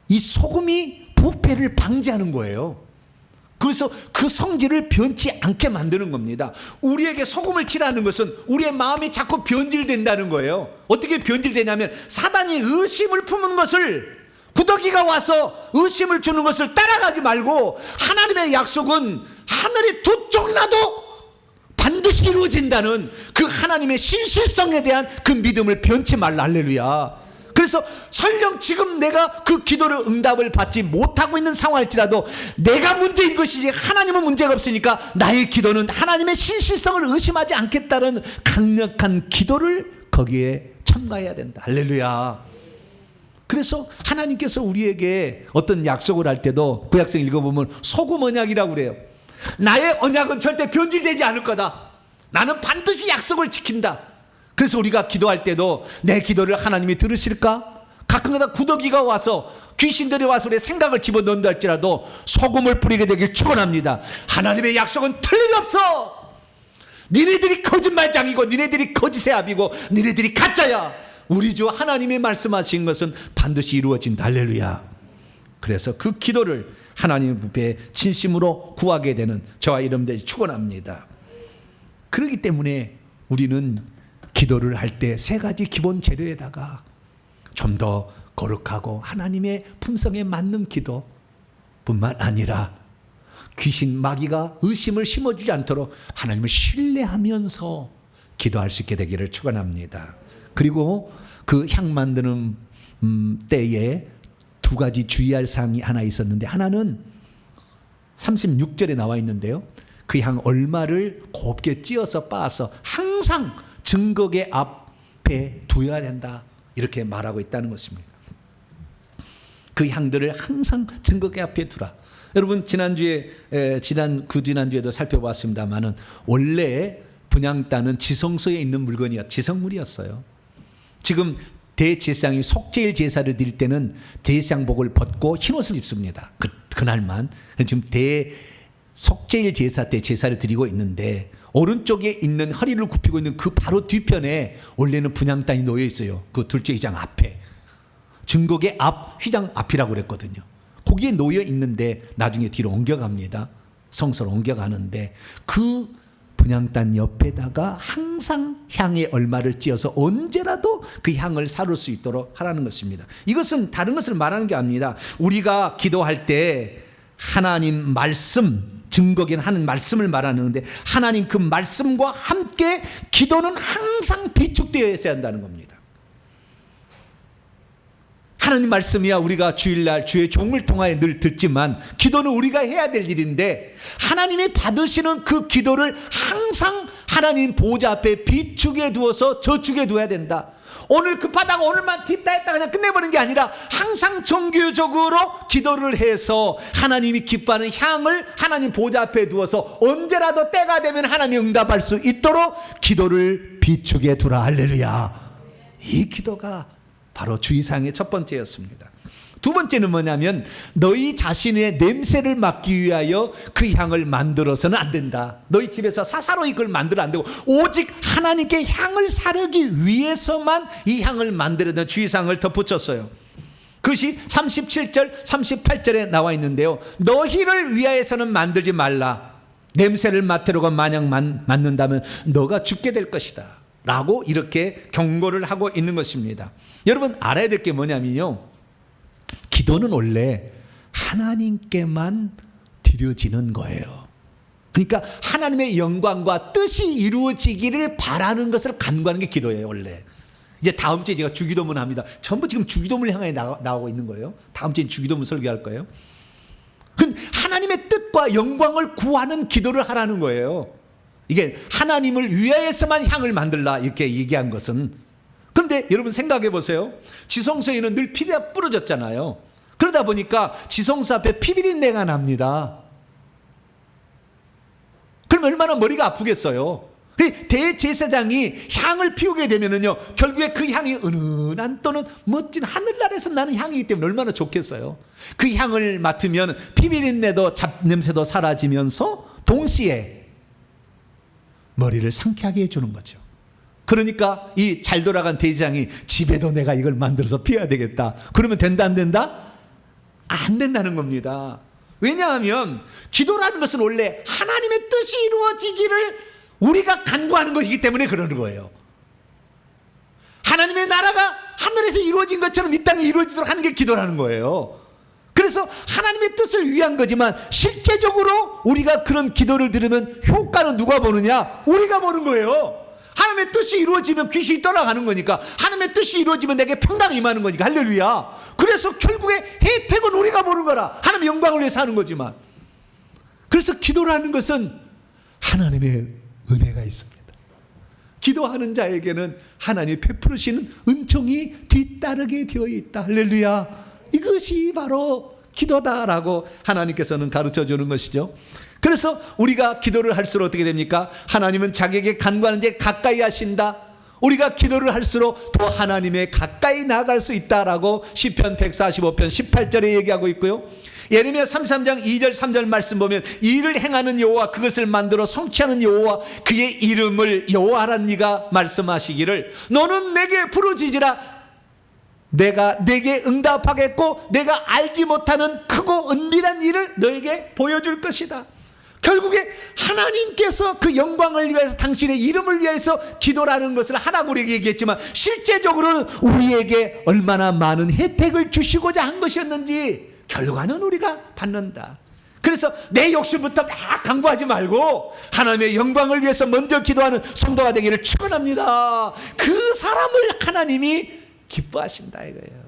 Speaker 1: 이 소금이 부패를 방지하는 거예요. 그래서 그 성질을 변치 않게 만드는 겁니다. 우리에게 소금을 치라는 것은 우리의 마음이 자꾸 변질된다는 거예요. 어떻게 변질되냐면 사단이 의심을 품은 것을 부더기가 와서 의심을 주는 것을 따라가지 말고 하나님의 약속은 하늘이 두 쪽 나도 반드시 이루어진다는 그 하나님의 신실성에 대한 그 믿음을 변치 말라. 할렐루야. 그래서 설령 지금 내가 그 기도를 응답을 받지 못하고 있는 상황일지라도 내가 문제인 것이지 하나님은 문제가 없으니까 나의 기도는 하나님의 신실성을 의심하지 않겠다는 강력한 기도를 거기에 참가해야 된다. 할렐루야. 그래서 하나님께서 우리에게 어떤 약속을 할 때도 구약성 읽어보면 소금 언약이라고 그래요. 나의 언약은 절대 변질되지 않을 거다. 나는 반드시 약속을 지킨다. 그래서 우리가 기도할 때도 내 기도를 하나님이 들으실까? 가끔가다 구더기가 와서 귀신들이 와서 우리의 생각을 집어넣는다 할지라도 소금을 뿌리게 되길 축원합니다. 하나님의 약속은 틀림없어. 니네들이 거짓말장이고 니네들이 거짓의 압이고 니네들이 가짜야. 우리 주 하나님이 말씀하신 것은 반드시 이루어진다. 할렐루야. 그래서 그 기도를 하나님 앞에 진심으로 구하게 되는 저와 여러분들이 축원합니다. 그렇기 때문에 우리는 기도를 할 때 세 가지 기본 재료에다가 좀 더 거룩하고 하나님의 품성에 맞는 기도뿐만 아니라 귀신 마귀가 의심을 심어주지 않도록 하나님을 신뢰하면서 기도할 수 있게 되기를 축원합니다. 그리고 그 향 만드는 때에 두 가지 주의할 사항이 하나 있었는데, 하나는 36절에 나와 있는데요, 그 향 얼마를 곱게 찧어서 빻아서 항상 증거계 앞에 두어야 된다, 이렇게 말하고 있다는 것입니다. 그 향들을 항상 증거계 앞에 두라. 여러분 지난주에도 살펴봤습니다만은 원래 분향단은 지성소에 있는 물건이었어요. 지성물이었어요. 지금 대제사장이 속죄일 제사를 드릴 때는 대제사장복을 벗고 흰옷을 입습니다. 그날만. 지금 속죄일 제사 때 제사를 드리고 있는데 오른쪽에 있는 허리를 굽히고 있는 그 바로 뒤편에 원래는 분향단이 놓여 있어요. 그 둘째 휘장 앞에. 증거계 앞 휘장 앞이라고 그랬거든요. 거기에 놓여 있는데 나중에 뒤로 옮겨갑니다. 성소로 옮겨가는데 그 분향단 옆에다가 항상 향의 얼마를 찧어서 언제라도 그 향을 사를 수 있도록 하라는 것입니다. 이것은 다른 것을 말하는 게 아닙니다. 우리가 기도할 때 하나님 말씀, 증거긴 하는 말씀을 말하는데 하나님 그 말씀과 함께 기도는 항상 비축되어 있어야 한다는 겁니다. 하나님 말씀이야 우리가 주일날 주의 종을 통하여 늘 듣지만 기도는 우리가 해야 될 일인데 하나님이 받으시는 그 기도를 항상 하나님 보좌 앞에 비축해 두어서 저축해 둬야 된다. 오늘 급하다고 오늘만 딥다 했다 그냥 끝내버리는 게 아니라 항상 정규적으로 기도를 해서 하나님이 기뻐하는 향을 하나님 보좌 앞에 두어서 언제라도 때가 되면 하나님이 응답할 수 있도록 기도를 비축해 두라. 할렐루야. 이 기도가 바로 주의사항의 첫 번째였습니다. 두 번째는 뭐냐면 너희 자신의 냄새를 맡기 위하여 그 향을 만들어서는 안 된다. 너희 집에서 사사로이 그걸 만들어 안 되고 오직 하나님께 향을 사르기 위해서만 이 향을 만들어야 된다. 주의사항을 덧붙였어요. 그것이 37절 38절에 나와 있는데요, 너희를 위하여서는 만들지 말라. 냄새를 맡으려고 마냥 맡는다면 너가 죽게 될 것이다 라고 이렇게 경고를 하고 있는 것입니다. 여러분 알아야 될 게 뭐냐면요, 기도는 원래 하나님께만 드려지는 거예요. 그러니까 하나님의 영광과 뜻이 이루어지기를 바라는 것을 간구하는 게 기도예요. 원래 이제 다음 주에 제가 주기도문 합니다. 전부 지금 주기도문을 향해 나오고 있는 거예요. 다음 주에 주기도문 설교할 거예요. 하나님의 뜻과 영광을 구하는 기도를 하라는 거예요. 이게 하나님을 위하여서만 향을 만들라 이렇게 얘기한 것은. 그런데 여러분 생각해 보세요. 지성소에는 늘 피가 뿌려졌잖아요. 그러다 보니까 지성소 앞에 피비린내가 납니다. 그럼 얼마나 머리가 아프겠어요. 대제사장이 향을 피우게 되면은요, 결국에 그 향이 은은한 또는 멋진 하늘나라에서 나는 향이기 때문에 얼마나 좋겠어요. 그 향을 맡으면 피비린내도 잡냄새도 사라지면서 동시에 머리를 상쾌하게 해주는 거죠. 그러니까 이 잘 돌아간 대제사장이 집에도 내가 이걸 만들어서 피워야 되겠다. 그러면 된다 안 된다? 안 된다는 겁니다. 왜냐하면 기도라는 것은 원래 하나님의 뜻이 이루어지기를 우리가 간구하는 것이기 때문에 그러는 거예요. 하나님의 나라가 하늘에서 이루어진 것처럼 이 땅에 이루어지도록 하는 게 기도라는 거예요. 그래서 하나님의 뜻을 위한 거지만 실제적으로 우리가 그런 기도를 들으면 효과는 누가 보느냐? 우리가 보는 거예요. 하나님의 뜻이 이루어지면 귀신이 떠나가는 거니까, 하나님의 뜻이 이루어지면 내게 평강이 임하는 거니까. 할렐루야. 그래서 결국에 혜택은 우리가 보는 거라. 하나님의 영광을 위해서 하는 거지만. 그래서 기도라는 것은 하나님의 은혜가 있습니다. 기도하는 자에게는 하나님이 베푸시는 은총이 뒤따르게 되어 있다. 할렐루야. 이것이 바로 기도다라고 하나님께서는 가르쳐 주는 것이죠. 그래서 우리가 기도를 할수록 어떻게 됩니까? 하나님은 자기에게 간구하는 데 가까이 하신다. 우리가 기도를 할수록 더 하나님의 가까이 나아갈 수 있다라고 시편 145편 18절에 얘기하고 있고요. 예레미야 33장 2절 3절 말씀 보면 일을 행하는 여호와, 그것을 만들어 성취하는 여호와, 그의 이름을 여호와란 네가 말씀하시기를 너는 내게 부르짖으라. 내가 내게 응답하겠고 내가 알지 못하는 크고 은밀한 일을 너에게 보여줄 것이다. 결국에 하나님께서 그 영광을 위해서, 당신의 이름을 위해서 기도라는 것을 하라고 우리에게 얘기했지만, 실제적으로는 우리에게 얼마나 많은 혜택을 주시고자 한 것이었는지 결과는 우리가 받는다. 그래서 내 욕심부터 막 강구하지 말고 하나님의 영광을 위해서 먼저 기도하는 성도가 되기를 축원합니다. 그 사람을 하나님이 기뻐하신다 이거예요.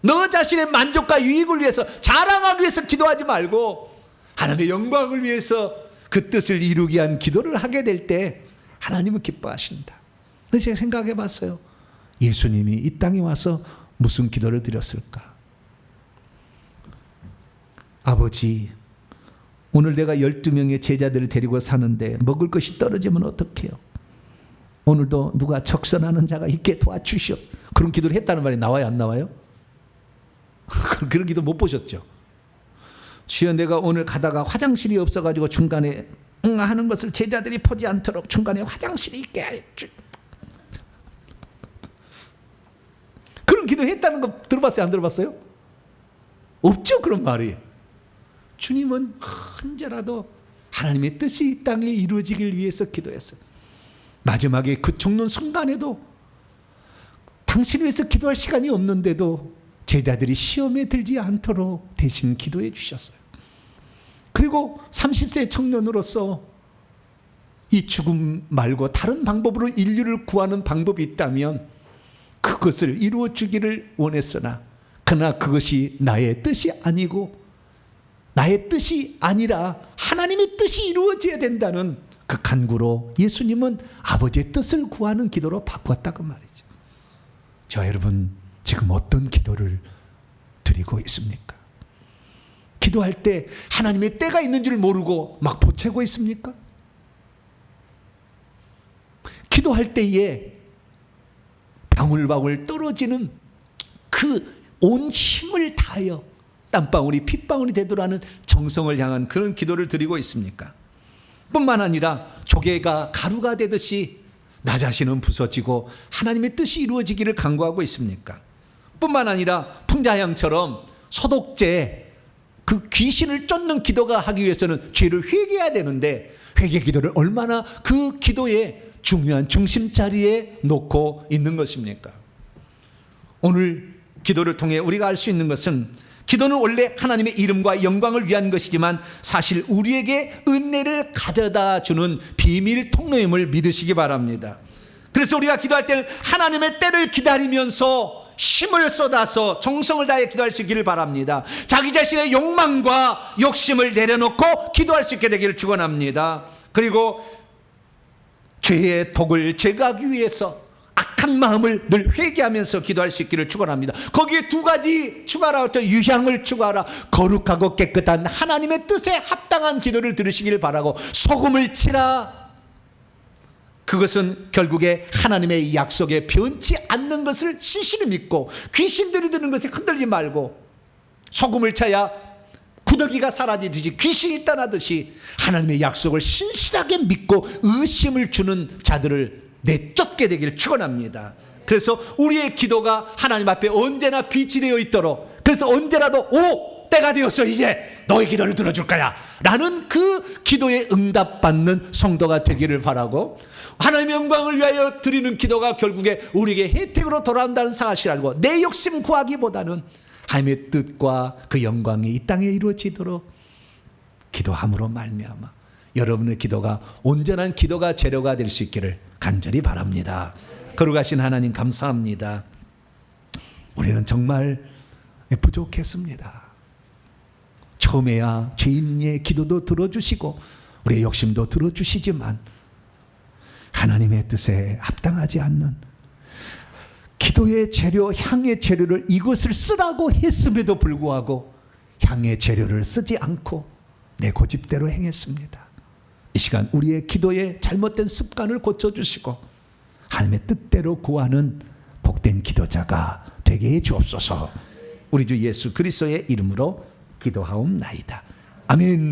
Speaker 1: 너 자신의 만족과 유익을 위해서, 자랑하기 위해서 기도하지 말고 하나님의 영광을 위해서 그 뜻을 이루기 위한 기도를 하게 될 때 하나님은 기뻐하신다. 그래서 제가 생각해 봤어요. 예수님이 이 땅에 와서 무슨 기도를 드렸을까? 아버지, 오늘 내가 12명의 제자들을 데리고 사는데 먹을 것이 떨어지면 어떡해요? 오늘도 누가 적선하는 자가 있게 도와주시오. 그런 기도를 했다는 말이 나와요, 안 나와요? 그런 기도 못 보셨죠? 주여, 내가 오늘 가다가 화장실이 없어가지고 중간에 하는 것을 제자들이 보지 않도록 중간에 화장실이 있게 할줄. 그런 기도 했다는 거 들어봤어요, 안 들어봤어요? 없죠, 그런 말이. 주님은 언제라도 하나님의 뜻이 이 땅에 이루어지길 위해서 기도했어요. 마지막에 그 죽는 순간에도 당신을 위해서 기도할 시간이 없는데도 제자들이 시험에 들지 않도록 대신 기도해 주셨어요. 그리고 30세 청년으로서 이 죽음 말고 다른 방법으로 인류를 구하는 방법이 있다면 그것을 이루어 주기를 원했으나, 그러나 그것이 나의 뜻이 아니고 나의 뜻이 아니라 하나님의 뜻이 이루어져야 된다는 그 간구로 예수님은 아버지의 뜻을 구하는 기도로 바꿨다고 말이죠. 저 여러분, 지금 어떤 기도를 드리고 있습니까? 기도할 때 하나님의 때가 있는 줄 모르고 막 보채고 있습니까? 기도할 때에 방울방울 떨어지는 그 온 힘을 다하여 땀방울이 핏방울이 되도록 하는 정성을 향한 그런 기도를 드리고 있습니까? 뿐만 아니라 조개가 가루가 되듯이 나 자신은 부서지고 하나님의 뜻이 이루어지기를 간구하고 있습니까? 뿐만 아니라 풍자향처럼 소독제, 그 귀신을 쫓는 기도가 하기 위해서는 죄를 회개해야 되는데 회개 기도를 얼마나 그 기도의 중요한 중심 자리에 놓고 있는 것입니까? 오늘 기도를 통해 우리가 알 수 있는 것은, 기도는 원래 하나님의 이름과 영광을 위한 것이지만 사실 우리에게 은혜를 가져다 주는 비밀 통로임을 믿으시기 바랍니다. 그래서 우리가 기도할 때는 하나님의 때를 기다리면서 힘을 쏟아서 정성을 다해 기도할 수 있기를 바랍니다. 자기 자신의 욕망과 욕심을 내려놓고 기도할 수 있게 되기를 축원합니다. 그리고 죄의 독을 제거하기 위해서 악한 마음을 늘 회개하면서 기도할 수 있기를 축원합니다. 거기에 두 가지 추가라, 유향을 추가하라. 거룩하고 깨끗한 하나님의 뜻에 합당한 기도를 들으시기를 바라고, 소금을 치라. 그것은 결국에 하나님의 약속에 변치 않는 것을 신실히 믿고 귀신들이 드는 것에 흔들리지 말고, 소금을 쳐야 구더기가 사라지듯이 귀신이 떠나듯이 하나님의 약속을 신실하게 믿고 의심을 주는 자들을 내쫓게 되기를 축원합니다. 그래서 우리의 기도가 하나님 앞에 언제나 빛이 되어 있도록, 그래서 언제라도 때가 되었어, 이제 너의 기도를 들어줄 거야 라는 그 기도에 응답받는 성도가 되기를 바라고, 하나님의 영광을 위하여 드리는 기도가 결국에 우리에게 혜택으로 돌아온다는 사실을 알고 내 욕심 구하기보다는 하나님의 뜻과 그 영광이 이 땅에 이루어지도록 기도함으로 말미암아 여러분의 기도가 온전한 기도가 재료가 될 수 있기를 간절히 바랍니다. 거룩하신 하나님 감사합니다. 우리는 정말 부족했습니다. 처음에야 죄인의 기도도 들어주시고 우리의 욕심도 들어주시지만 하나님의 뜻에 합당하지 않는 기도의 재료, 향의 재료를 이것을 쓰라고 했음에도 불구하고 향의 재료를 쓰지 않고 내 고집대로 행했습니다. 이 시간 우리의 기도의 잘못된 습관을 고쳐주시고 하나님의 뜻대로 구하는 복된 기도자가 되게 해 주옵소서. 우리 주 예수 그리스도의 이름으로 기도하옵나이다. 아멘.